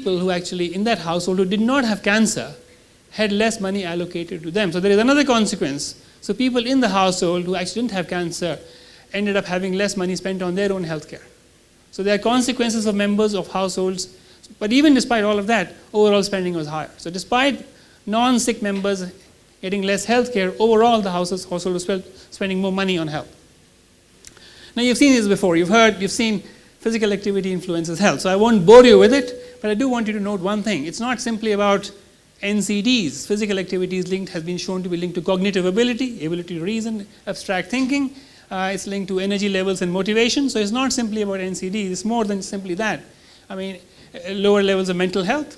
people who actually in that household who did not have cancer had less money allocated to them. So there is another consequence. So people in the household who actually didn't have cancer ended up having less money spent on their own health care. So there are consequences of members of households. But even despite all of that, overall spending was higher. So despite non-sick members getting less health care, overall the household was spending more money on health. Now you've seen this before. You've seen physical activity influences health. So I won't bore you with it, but I do want you to note one thing. It's not simply about NCDs. Physical activity has been shown to be linked to cognitive ability to reason, abstract thinking. It's linked to energy levels and motivation. So it's not simply about NCDs. It's more than simply that. I mean, lower levels of mental health,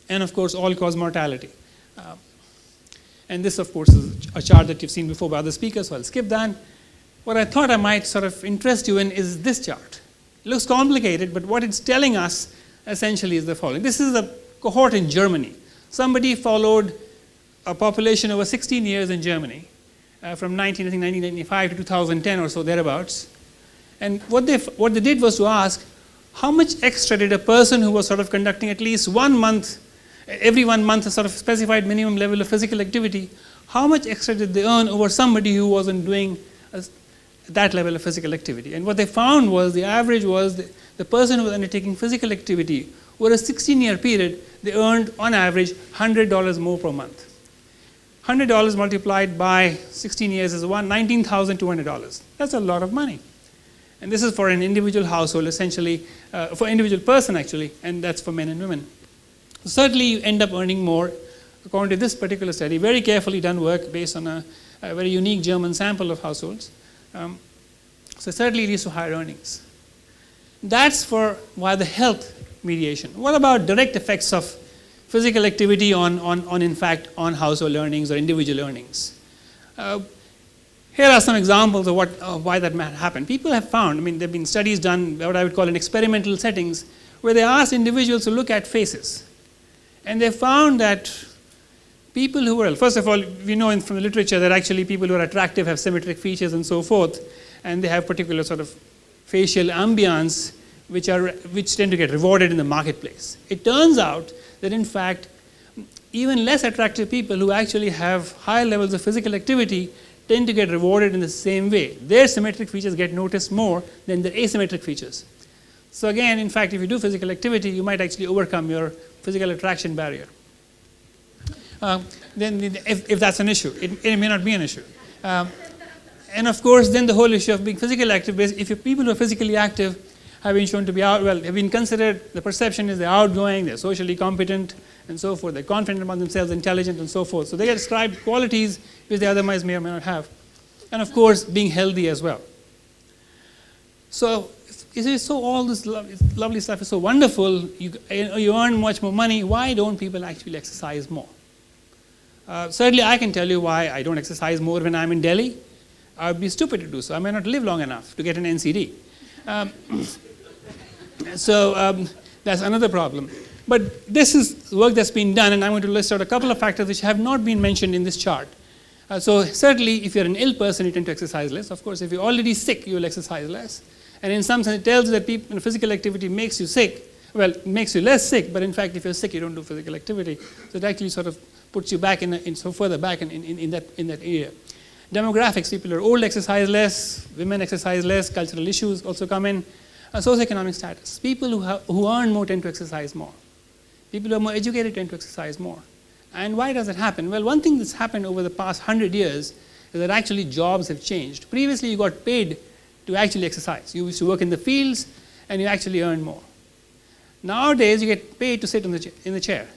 and of course all-cause mortality. And this, of course, is a chart that you've seen before by other speakers, so I'll skip that. What I thought I might sort of interest you in is this chart. It looks complicated, but what it's telling us essentially is the following. This is a cohort in Germany. Somebody followed a population over 16 years in Germany, from 1995 to 2010 or so, thereabouts. And what they did was to ask, how much extra did a person who was sort of conducting at least 1 month, every 1 month, a sort of specified minimum level of physical activity, how much extra did they earn over somebody who wasn't doing that level of physical activity? And what they found was the average was the person who was undertaking physical activity over a 16-year period, they earned on average $100 more per month. $100 multiplied by 16 years is $19,200. That's a lot of money. And this is for an individual household, essentially, for an individual person actually, and that's for men and women. So certainly you end up earning more, according to this particular study, very carefully done work based on a very unique German sample of households. So certainly leads to higher earnings. That's for the health mediation. What about direct effects of physical activity on household earnings or individual earnings? Here are some examples of why that might happen. People have found, there have been studies done, what I would call in experimental settings, where they asked individuals to look at faces. And they found that people who were, first of all, we know from the literature that actually people who are attractive have symmetric features and so forth, and they have particular sort of facial ambience which tend to get rewarded in the marketplace. It turns out that in fact, even less attractive people who actually have higher levels of physical activity tend to get rewarded in the same way. Their symmetric features get noticed more than their asymmetric features. So again, in fact, if you do physical activity, you might actually overcome your physical attraction barrier. Then if that's an issue, it may not be an issue. And of course, then the whole issue of being physically active, if people who are physically active have been shown to be have been considered, the perception is they're outgoing, they're socially competent, and so forth. They're confident about themselves, intelligent, and so forth. So they get ascribed qualities which they otherwise may or may not have. And of course, being healthy as well. So all this lovely stuff is so wonderful, you earn much more money, why don't people actually exercise more? Certainly I can tell you why I don't exercise more when I'm in Delhi. I would be stupid to do so. I may not live long enough to get an NCD. That's another problem. But this is work that's been done, and I'm going to list out a couple of factors which have not been mentioned in this chart. So certainly, if you're an ill person, you tend to exercise less. Of course, if you're already sick, you will exercise less. And in some sense, it tells you that physical activity makes you sick. Well, it makes you less sick, but in fact, if you're sick, you don't do physical activity. So it actually sort of puts you back further back in that area. Demographics, people who are old exercise less, women exercise less, cultural issues also come in. Socioeconomic status, people who earn more tend to exercise more. People who are more educated tend to exercise more. And why does it happen? Well, one thing that's happened over the past 100 years is that actually jobs have changed. Previously, you got paid to actually exercise. You used to work in the fields, and you actually earn more. Nowadays, you get paid to sit in the chair.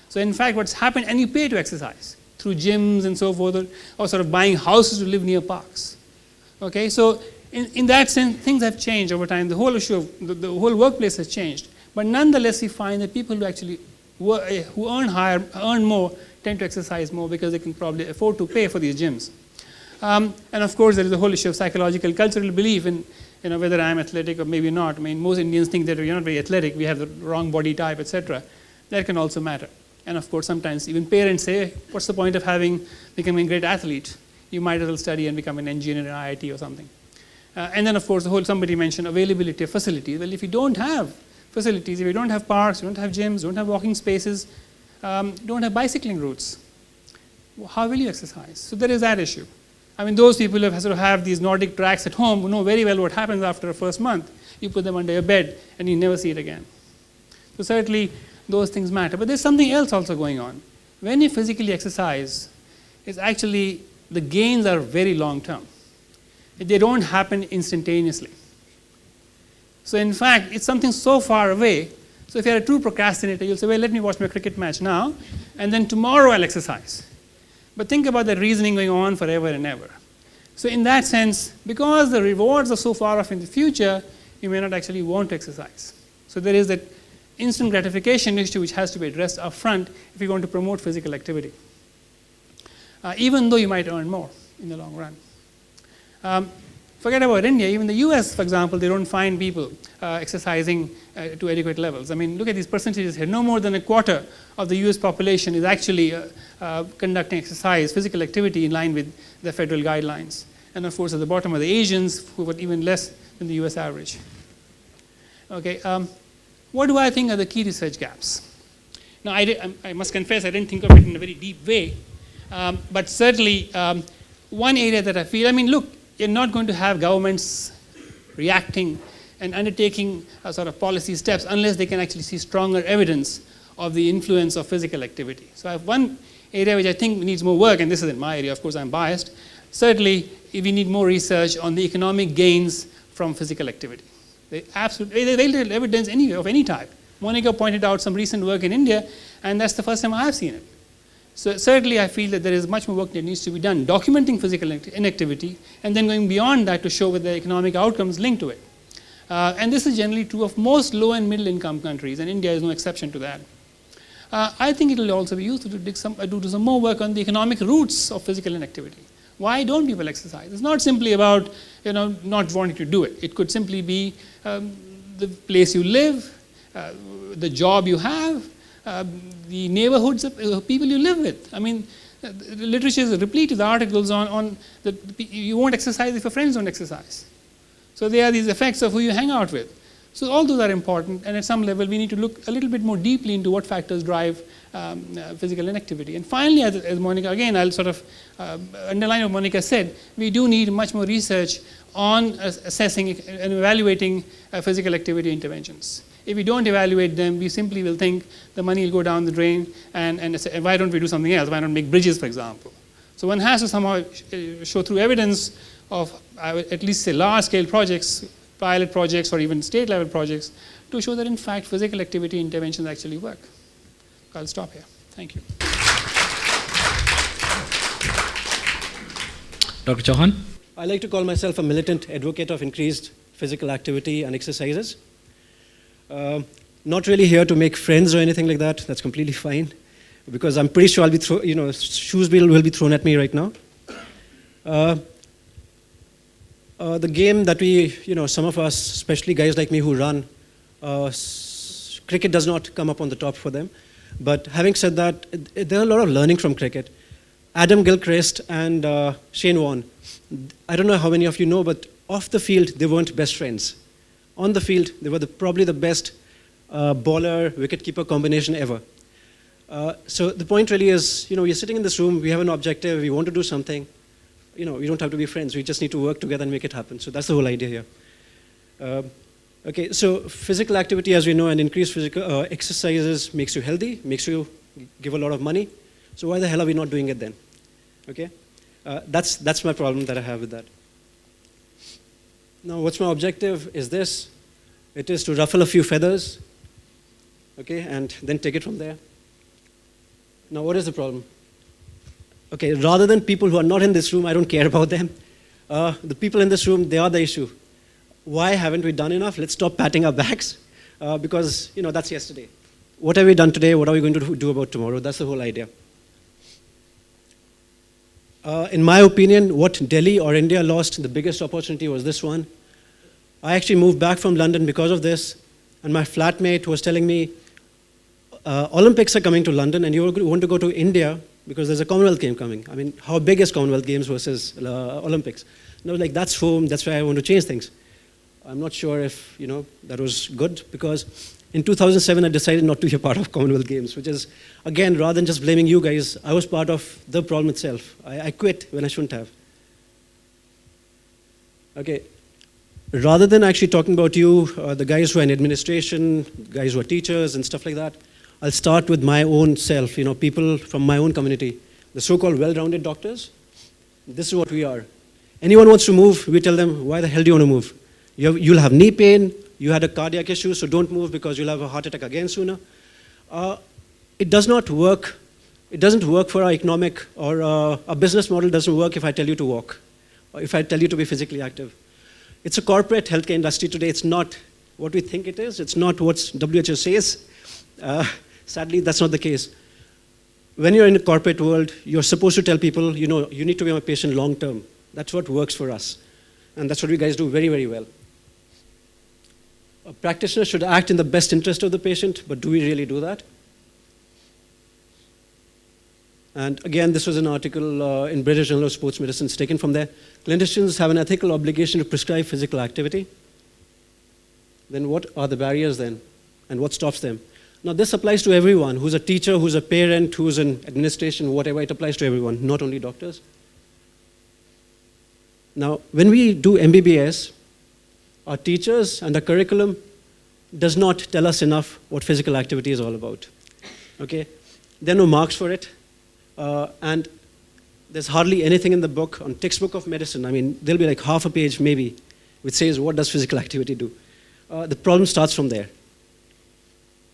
So in fact, what's happened, and you pay to exercise through gyms and so forth, or sort of buying houses to live near parks. Okay, so in that sense, things have changed over time. The whole issue of the whole workplace has changed. But nonetheless, we find that people who actually who earn more, tend to exercise more because they can probably afford to pay for these gyms. And of course, there is the whole issue of psychological, cultural belief in whether I'm athletic or maybe not. Most Indians think that we're not very athletic, we have the wrong body type, etc. That can also matter. And of course, sometimes even parents say, what's the point of becoming a great athlete? You might as well study and become an engineer in IIT or something. And then, of course, somebody mentioned availability of facilities. Well, if you don't have facilities, if you don't have parks, you don't have gyms, you don't have walking spaces, you don't have bicycling routes, how will you exercise? So there is that issue. I mean, those people who sort of have these Nordic tracks at home who know very well what happens after the first month. You put them under your bed and you never see it again. So certainly those things matter. But there's something else also going on. When you physically exercise, it's actually the gains are very long term. They don't happen instantaneously. So in fact, it's something so far away. So if you're a true procrastinator, you'll say, well, let me watch my cricket match now, and then tomorrow I'll exercise. But think about that reasoning going on forever and ever. So in that sense, because the rewards are so far off in the future, you may not actually want to exercise. So there is that instant gratification issue which has to be addressed up front if you're going to promote physical activity. Even though you might earn more in the long run. Forget about India, even the US, for example, they don't find people exercising to adequate levels. I mean, look at these percentages here. No more than a quarter of the US population is actually conducting exercise, physical activity in line with the federal guidelines. And of course, at the bottom are the Asians, who are even less than the US average. Okay, what do I think are the key research gaps? Now, I must confess, I didn't think of it in a very deep way. But certainly, one area that I feel, I mean, look, you're not going to have governments reacting and undertaking sort of policy steps unless they can actually see stronger evidence of the influence of physical activity. So I have one area which I think needs more work, and this isn't my area, of course I'm biased. Certainly, we need more research on the economic gains from physical activity. There's very little evidence anywhere of any type. Monica pointed out some recent work in India, and that's the first time I've seen it. So certainly I feel that there is much more work that needs to be done, documenting physical inactivity, and then going beyond that to show whether economic outcomes linked to it. And this is generally true of most low and middle income countries, and India is no exception to that. I think it will also be useful to do some more work on the economic roots of physical inactivity. Why don't people exercise? It's not simply about not wanting to do it. It could simply be the place you live, the job you have, the neighborhoods of people you live with. I mean, the literature is replete with articles on that you won't exercise if your friends don't exercise. So there are these effects of who you hang out with. So all those are important, and at some level we need to look a little bit more deeply into what factors drive physical inactivity. And finally, as Monica, again, I'll sort of underline what Monica said, we do need much more research on assessing and evaluating physical activity interventions. If we don't evaluate them, we simply will think the money will go down the drain, and say, why don't we do something else? Why not make bridges, for example? So one has to somehow show through evidence of, at least say, large-scale projects, pilot projects, or even state-level projects, to show that, in fact, physical activity interventions actually work. I'll stop here. Thank you. Dr. Chauhan? I like to call myself a militant advocate of increased physical activity and exercises. Not really here to make friends or anything like that. That's completely fine, because I'm pretty sure I'll be shoes will be thrown at me right now. The game that we, some of us, especially guys like me who run, cricket does not come up on the top for them. But having said that, there are a lot of learning from cricket. Adam Gilchrist and Shane Warne, I don't know how many of you know, but off the field, they weren't best friends. On the field, they were probably the best bowler, wicketkeeper combination ever. So the point really is, we're sitting in this room, we have an objective, we want to do something. We don't have to be friends, we just need to work together and make it happen. So that's the whole idea here. Okay, so physical activity, as we know, and increased physical exercises makes you healthy, makes you give a lot of money. So why the hell are we not doing it then? Okay, that's my problem that I have with that. Now, what's my objective is this. It is to ruffle a few feathers, okay, and then take it from there. Now, what is the problem? Okay, rather than people who are not in this room, I don't care about them. The people in this room, they are the issue. Why haven't we done enough? Let's stop patting our backs, because, that's yesterday. What have we done today? What are we going to do about tomorrow? That's the whole idea. In my opinion, what Delhi or India lost, the biggest opportunity was this one. I actually moved back from London because of this, and my flatmate was telling me, Olympics are coming to London, and you want to go to India because there's a Commonwealth game coming. I mean, how big is Commonwealth Games versus Olympics? And I was like, that's home, that's why I want to change things. I'm not sure if, that was good, because In 2007, I decided not to be a part of Commonwealth Games, which is, again, rather than just blaming you guys, I was part of the problem itself. I quit when I shouldn't have. Okay, rather than actually talking about you, the guys who are in administration, guys who are teachers and stuff like that, I'll start with my own self, people from my own community, the so-called well-rounded doctors. This is what we are. Anyone wants to move, we tell them, why the hell do you want to move? You'll have knee pain, you had a cardiac issue, so don't move because you'll have a heart attack again sooner. It does not work. It doesn't work for our economic or our business model doesn't work if I tell you to walk or if I tell you to be physically active. It's a corporate healthcare industry today. It's not what we think it is. It's not what WHO says. Sadly, that's not the case. When you're in a corporate world, you're supposed to tell people, you need to be my patient long term. That's what works for us. And that's what we guys do very, very well. A practitioner should act in the best interest of the patient, but do we really do that? And again, this was an article in British Journal of Sports Medicine, it's taken from there. Clinicians have an ethical obligation to prescribe physical activity. Then what are the barriers then? And what stops them? Now this applies to everyone, who's a teacher, who's a parent, who's in administration, whatever, it applies to everyone, not only doctors. Now, when we do MBBS, our teachers and the curriculum does not tell us enough what physical activity is all about. Okay? There are no marks for it. And there's hardly anything in the book, on textbook of medicine. I mean, there'll be like half a page maybe, which says, what does physical activity do? The problem starts from there.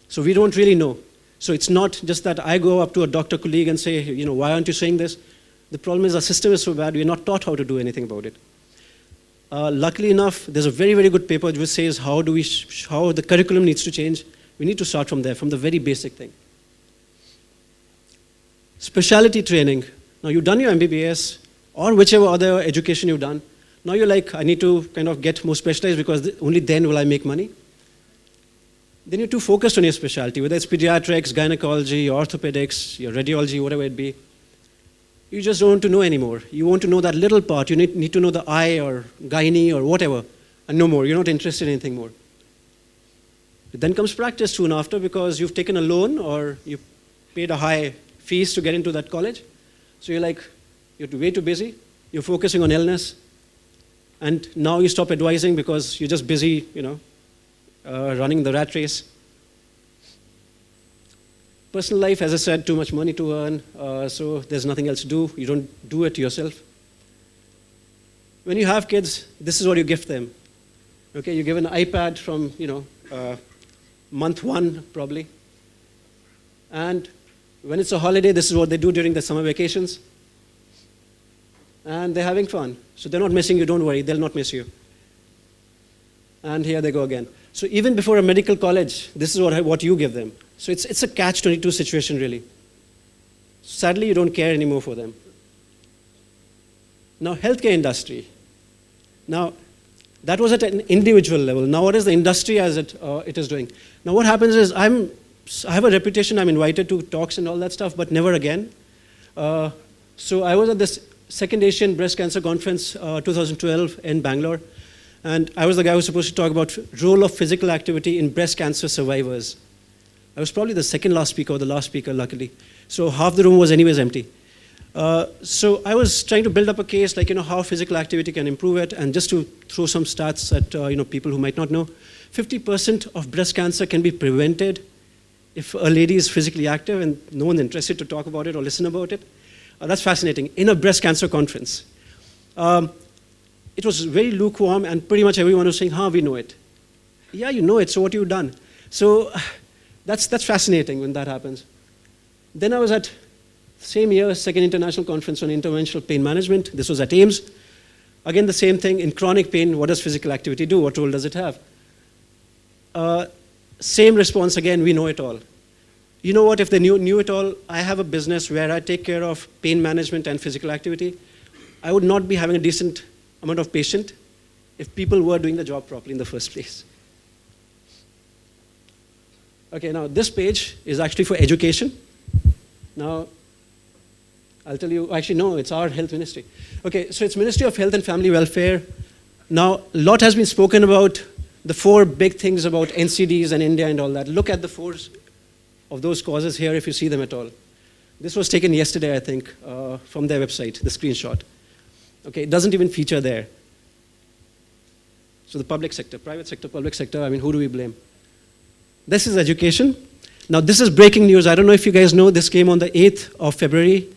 So we don't really know. So it's not just that I go up to a doctor colleague and say, why aren't you saying this? The problem is our system is so bad, we're not taught how to do anything about it. Luckily enough, there's a very, very good paper which says how the curriculum needs to change. We need to start from there, from the very basic thing. Speciality training. Now you've done your MBBS or whichever other education you've done. Now you're like, I need to kind of get more specialized because only then will I make money. Then you're too focused on your specialty, whether it's pediatrics, gynecology, orthopedics, your radiology, whatever it be. You just don't want to know anymore. You want to know that little part. You need to know the eye or gynae or whatever, and no more. You're not interested in anything more. Then comes practice soon after because you've taken a loan or you paid a high fees to get into that college. So you're like, you're way too busy. You're focusing on illness. And now you stop advising because you're just busy, running the rat race. Personal life, as I said, too much money to earn, so there's nothing else to do. You don't do it yourself. When you have kids, this is what you gift them. Okay, you give an iPad from, month 1 probably. And when it's a holiday, this is what they do during the summer vacations. And they're having fun. So they're not missing you, don't worry, they'll not miss you. And here they go again. So even before a medical college, this is what you give them. So it's a catch-22 situation, really. Sadly, you don't care anymore for them. Now, healthcare industry. Now, that was at an individual level. Now, what is the industry as it is doing? Now, what happens is I have a reputation. I'm invited to talks and all that stuff, but never again. So I was at this Second Asian Breast Cancer Conference 2012 in Bangalore. And I was the guy who was supposed to talk about role of physical activity in breast cancer survivors. I was probably the second last speaker or the last speaker, luckily. So half the room was anyways empty. So I was trying to build up a case, like, how physical activity can improve it. And just to throw some stats at, people who might not know, 50% of breast cancer can be prevented if a lady is physically active and no one's interested to talk about it or listen about it. That's fascinating. In a breast cancer conference. It was very lukewarm, and pretty much everyone was saying, we know it. Yeah, you know it, so what have you done? So that's fascinating when that happens. Then I was at, same year, Second International Conference on Interventional Pain Management. This was at AIMS. Again, the same thing. In chronic pain, what does physical activity do? What role does it have? Same response again, we know it all. You know what, if they knew it all, I have a business where I take care of pain management and physical activity. I would not be having a decent amount of patient if people were doing the job properly in the first place. Okay, now this page is actually for education. Now, I'll tell you, actually no, it's our health ministry. Okay, so it's Ministry of Health and Family Welfare. Now, a lot has been spoken about the 4 big things about NCDs and India and all that. Look at the 4 of those causes here if you see them at all. This was taken yesterday, I think, from their website, the screenshot. Okay, it doesn't even feature there. So the public sector, private sector, public sector, I mean, who do we blame? This is education. Now, this is breaking news. I don't know if you guys know, this came on the 8th of February,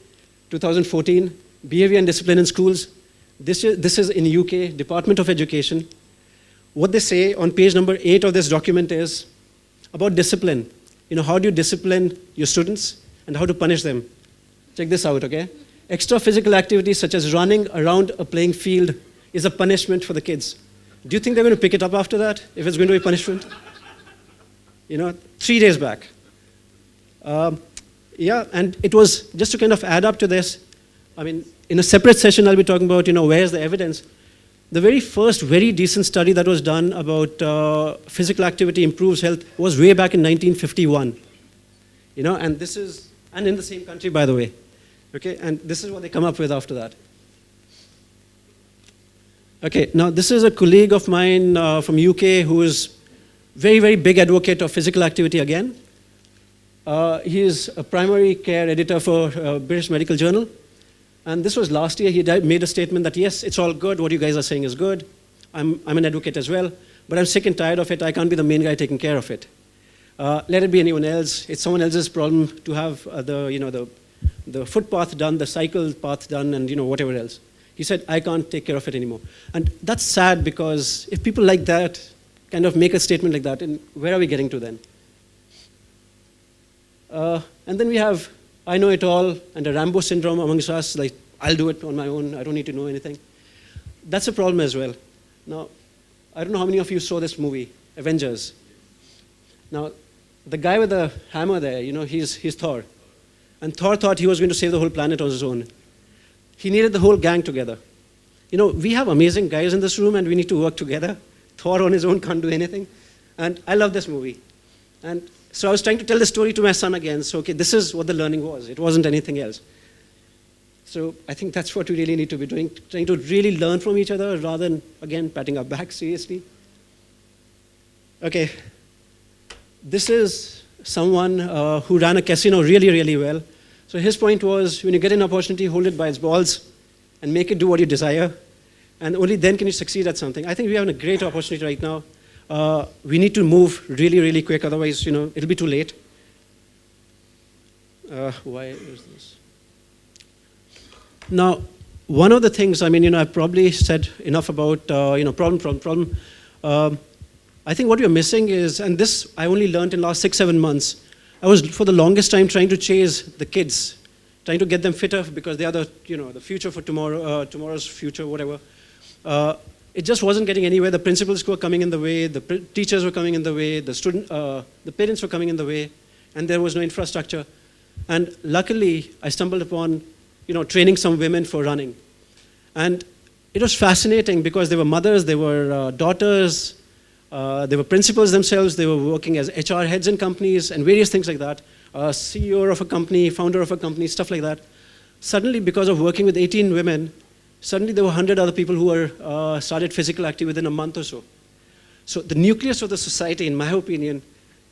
2014. Behavior and discipline in schools. This is in UK, Department of Education. What they say on page number 8 of this document is about discipline. You know, how do you discipline your students and how to punish them? Check this out, okay? Extra physical activities such as running around a playing field is a punishment for the kids. Do you think they're going to pick it up after that, if it's going to be punishment? You know, 3 days back. Yeah, and it was, just to kind of add up to this, I mean, in a separate session I'll be talking about, you know, where's the evidence. The very first very decent study that was done about physical activity improves health was way back in 1951. You know, and this is, and in the same country, by the way. Okay, and this is what they come up with after that. Okay, now this is a colleague of mine from UK who is very, very big advocate of physical activity again. He is a primary care editor for British Medical Journal. And this was last year. He made a statement that, yes, it's all good. What you guys are saying is good. I'm an advocate as well. But I'm sick and tired of it. I can't be the main guy taking care of it. Let it be anyone else. It's someone else's problem to have the footpath done, the cycle path done, and whatever else. He said, I can't take care of it anymore. And that's sad, because if people like that kind of make a statement like that, and where are we getting to then? And then we have I know it all and a Rambo syndrome amongst us, like I'll do it on my own, I don't need to know anything. That's a problem as well. Now, I don't know how many of you saw this movie, Avengers. Now, the guy with the hammer there, he's Thor. And Thor thought he was going to save the whole planet on his own. He needed the whole gang together. We have amazing guys in this room and we need to work together. Thor on his own can't do anything. And I love this movie. And so I was trying to tell the story to my son again. So, okay, this is what the learning was. It wasn't anything else. So I think that's what we really need to be doing, trying to really learn from each other rather than, again, patting our back seriously. Okay, this is someone who ran a casino really, really well. So his point was, when you get an opportunity, hold it by its balls and make it do what you desire. And only then can you succeed at something. I think we have a great opportunity right now. We need to move really, really quick, otherwise, it'll be too late. Why is this? Now, one of the things, I've probably said enough about, problem. I think what we're missing is, and this I only learned in the last 6-7 months, I was for the longest time trying to chase the kids, trying to get them fitter because they are the future for tomorrow, tomorrow's future, whatever. It just wasn't getting anywhere. The principals were coming in the way, the teachers were coming in the way, the parents were coming in the way, and there was no infrastructure. And luckily, I stumbled upon, training some women for running. And it was fascinating because they were mothers, they were daughters, they were principals themselves, they were working as HR heads in companies and various things like that, CEO of a company, founder of a company, stuff like that. Suddenly, because of working with 18 women, suddenly there were 100 other people who were started physical activity within a month or so. So the nucleus of the society, in my opinion,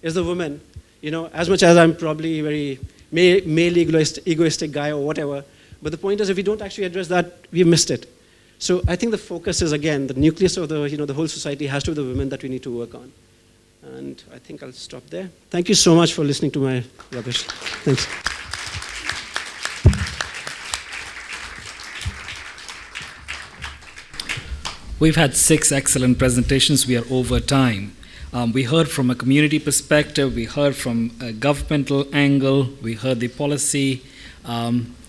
is the woman. As much as I'm probably a very male egoistic guy or whatever, but the point is, if we don't actually address that, we've missed it. So I think the focus is, again, the nucleus of the whole society has to be the women that we need to work on. And I think I'll stop there. Thank you so much for listening to my rubbish. Thanks. We've had 6 excellent presentations. We are over time. We heard from a community perspective. We heard from a governmental angle. We heard the policy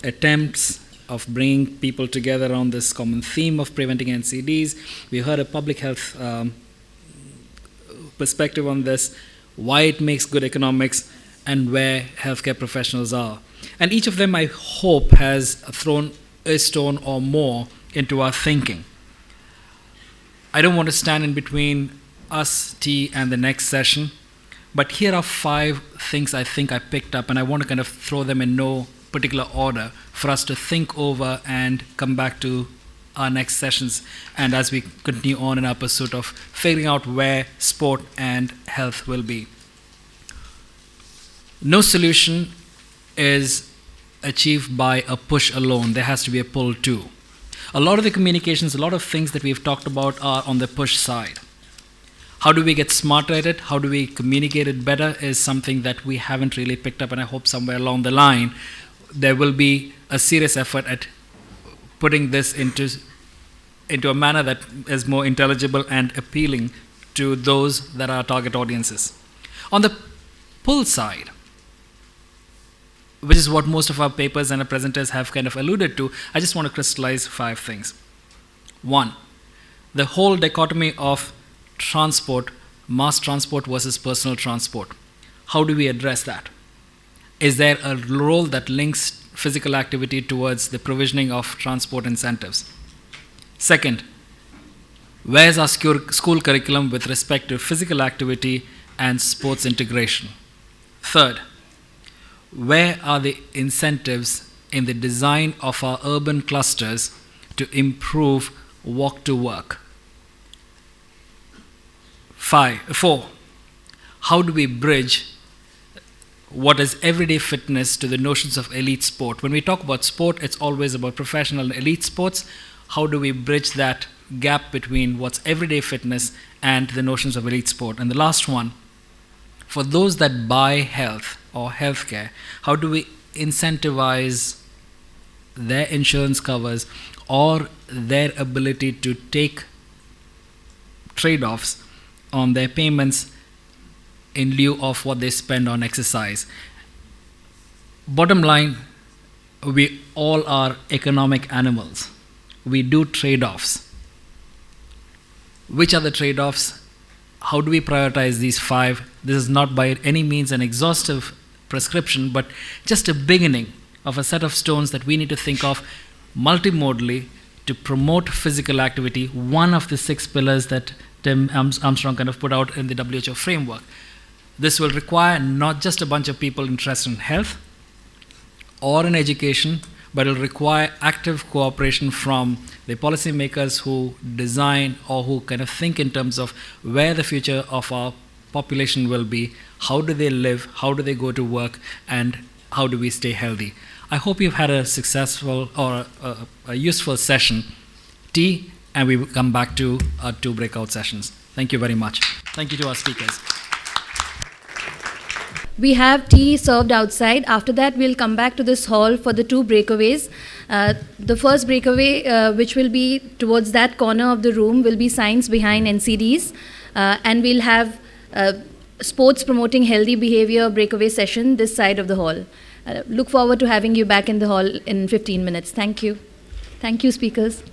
attempts of bringing people together on this common theme of preventing NCDs. We heard a public health perspective on this, why it makes good economics, and where healthcare professionals are. And each of them, I hope, has thrown a stone or more into our thinking. I don't want to stand in between us, T, and the next session, but here are 5 things I think I picked up, and I want to kind of throw them in no particular order for us to think over and come back to our next sessions and as we continue on in our pursuit of figuring out where sport and health will be. No solution is achieved by a push alone. There has to be a pull too. A lot of the communications, a lot of things that we've talked about are on the push side. How do we get smarter at it? How do we communicate it better is something that we haven't really picked up, and I hope somewhere along the line there will be a serious effort at putting this into a manner that is more intelligible and appealing to those that are target audiences. On the pull side, which is what most of our papers and our presenters have kind of alluded to, I just want to crystallize 5 things. 1, the whole dichotomy of transport, mass transport versus personal transport. How do we address that? Is there a role that links physical activity towards the provisioning of transport incentives? Second, where's our school curriculum with respect to physical activity and sports integration? Third, where are the incentives in the design of our urban clusters to improve walk to work? 4, how do we bridge what is everyday fitness to the notions of elite sport? When we talk about sport, it's always about professional and elite sports. How do we bridge that gap between what's everyday fitness and the notions of elite sport? And the last one, for those that buy health or healthcare, how do we incentivize their insurance covers or their ability to take trade-offs on their payments in lieu of what they spend on exercise? Bottom line, we all are economic animals. We do trade-offs. Which are the trade-offs? How do we prioritize these 5? This is not by any means an exhaustive prescription, but just a beginning of a set of stones that we need to think of multimodally to promote physical activity, one of the 6 pillars that Tim Armstrong kind of put out in the WHO framework. This will require not just a bunch of people interested in health or in education, but it will require active cooperation from the policymakers who design or who kind of think in terms of where the future of our population will be, how do they live, how do they go to work, and how do we stay healthy. I hope you've had a successful or a useful session. Tea, and we will come back to our 2 breakout sessions. Thank you very much. Thank you to our speakers. We have tea served outside. After that, we'll come back to this hall for the 2 breakaways. The first breakaway, which will be towards that corner of the room, will be science behind NCDs. And we'll have sports promoting healthy behavior breakaway session this side of the hall. Look forward to having you back in the hall in 15 minutes. Thank you. Thank you, speakers.